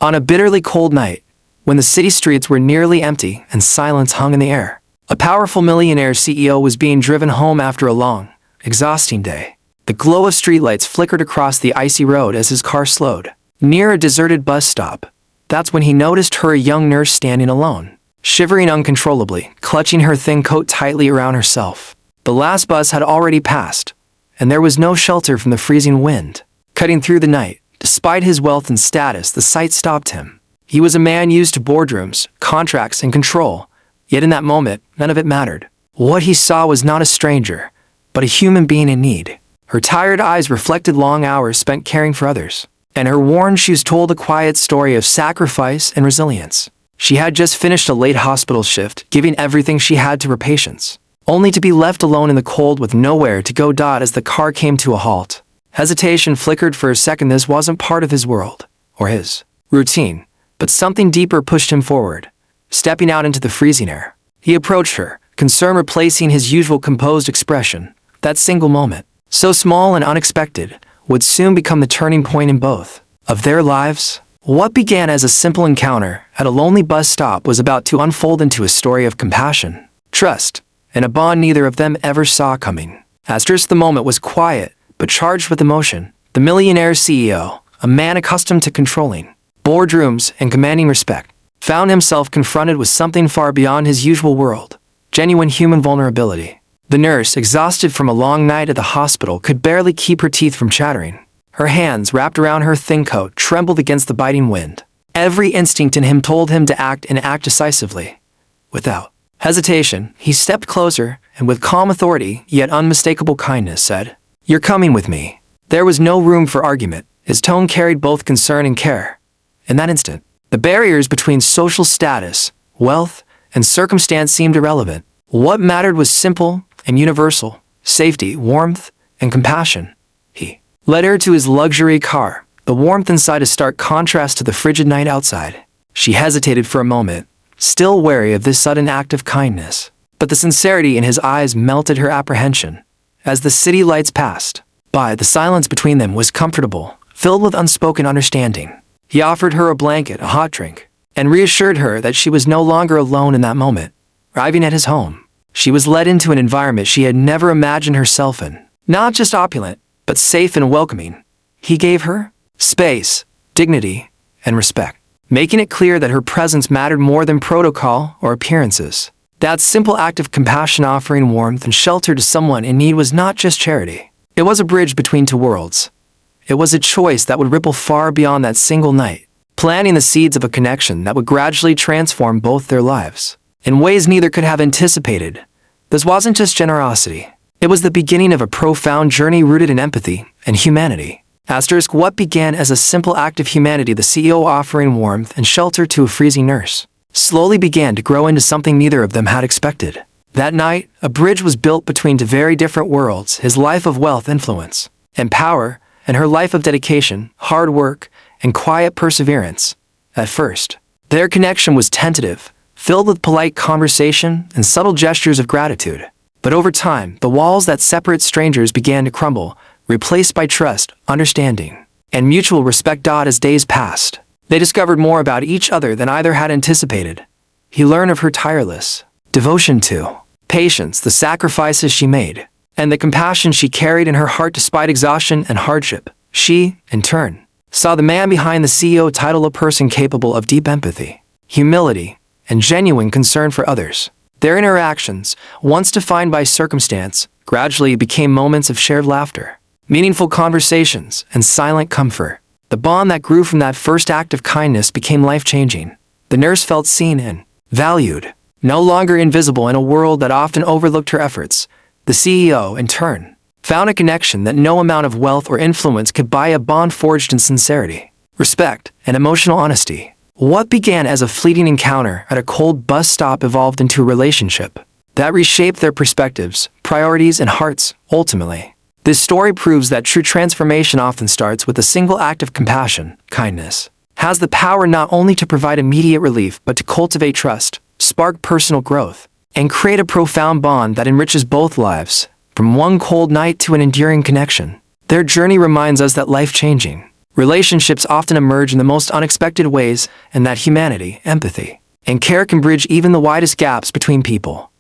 On a bitterly cold night, when the city streets were nearly empty and silence hung in the air, a powerful millionaire CEO was being driven home after a long, exhausting day. The glow of streetlights flickered across the icy road as his car slowed. Near a deserted bus stop, that's when he noticed her, a young nurse standing alone, shivering uncontrollably, clutching her thin coat tightly around herself. The last bus had already passed, and there was no shelter from the freezing wind. Cutting through the night, despite his wealth and status, the sight stopped him. He was a man used to boardrooms, contracts, and control, yet in that moment, none of it mattered. What he saw was not a stranger, but a human being in need. Her tired eyes reflected long hours spent caring for others, and her worn shoes told a quiet story of sacrifice and resilience. She had just finished a late hospital shift, giving everything she had to her patients, only to be left alone in the cold with nowhere to go. As the car came to a halt, hesitation flickered for a second. This wasn't part of his world, or his routine, but something deeper pushed him forward. Stepping out into the freezing air, he approached her, concern replacing his usual composed expression. That single moment, so small and unexpected, would soon become the turning point in both of their lives. What began as a simple encounter at a lonely bus stop was about to unfold into a story of compassion, trust, and a bond neither of them ever saw coming. The moment was quiet, but charged with emotion. The millionaire CEO, a man accustomed to controlling boardrooms and commanding respect, found himself confronted with something far beyond his usual world: genuine human vulnerability. The nurse, exhausted from a long night at the hospital, could barely keep her teeth from chattering. Her hands, wrapped around her thin coat, trembled against the biting wind. Every instinct in him told him to act, and act decisively. Without hesitation, he stepped closer and, with calm authority yet unmistakable kindness, said, "You're coming with me." There was no room for argument. His tone carried both concern and care. In that instant, the barriers between social status, wealth, and circumstance seemed irrelevant. What mattered was simple and universal: safety, warmth, and compassion. He led her to his luxury car, the warmth inside a stark contrast to the frigid night outside. She hesitated for a moment, still wary of this sudden act of kindness, but the sincerity in his eyes melted her apprehension. As the city lights passed by, the silence between them was comfortable, filled with unspoken understanding. He offered her a blanket, a hot drink, and reassured her that she was no longer alone in that moment. Arriving at his home, she was led into an environment she had never imagined herself in. Not just opulent, but safe and welcoming. He gave her space, dignity, and respect, making it clear that her presence mattered more than protocol or appearances. That simple act of compassion, offering warmth and shelter to someone in need, was not just charity. It was a bridge between two worlds. It was a choice that would ripple far beyond that single night, planting the seeds of a connection that would gradually transform both their lives in ways neither could have anticipated. This wasn't just generosity. It was the beginning of a profound journey rooted in empathy and humanity. What began as a simple act of humanity, the CEO offering warmth and shelter to a freezing nurse, slowly began to grow into something neither of them had expected. That night, a bridge was built between two very different worlds: his life of wealth, influence, and power, and her life of dedication, hard work, and quiet perseverance. At first, their connection was tentative, filled with polite conversation and subtle gestures of gratitude. But over time, the walls that separate strangers began to crumble, replaced by trust, understanding, and mutual respect. As days passed, they discovered more about each other than either had anticipated. He learned of her tireless devotion to patience, the sacrifices she made, and the compassion she carried in her heart despite exhaustion and hardship. She, in turn, saw the man behind the CEO title, a person capable of deep empathy, humility, and genuine concern for others. Their interactions, once defined by circumstance, gradually became moments of shared laughter, meaningful conversations, and silent comfort. The bond that grew from that first act of kindness became life-changing. The nurse felt seen and valued, no longer invisible in a world that often overlooked her efforts. The CEO, in turn, found a connection that no amount of wealth or influence could buy, a bond forged in sincerity, respect, and emotional honesty. What began as a fleeting encounter at a cold bus stop evolved into a relationship that reshaped their perspectives, priorities, and hearts. Ultimately, this story proves that true transformation often starts with a single act of compassion. Kindness has the power not only to provide immediate relief, but to cultivate trust, spark personal growth, and create a profound bond that enriches both lives. From one cold night to an enduring connection, their journey reminds us that life-changing Relationships often emerge in the most unexpected ways, and that humanity, empathy, and care can bridge even the widest gaps between people.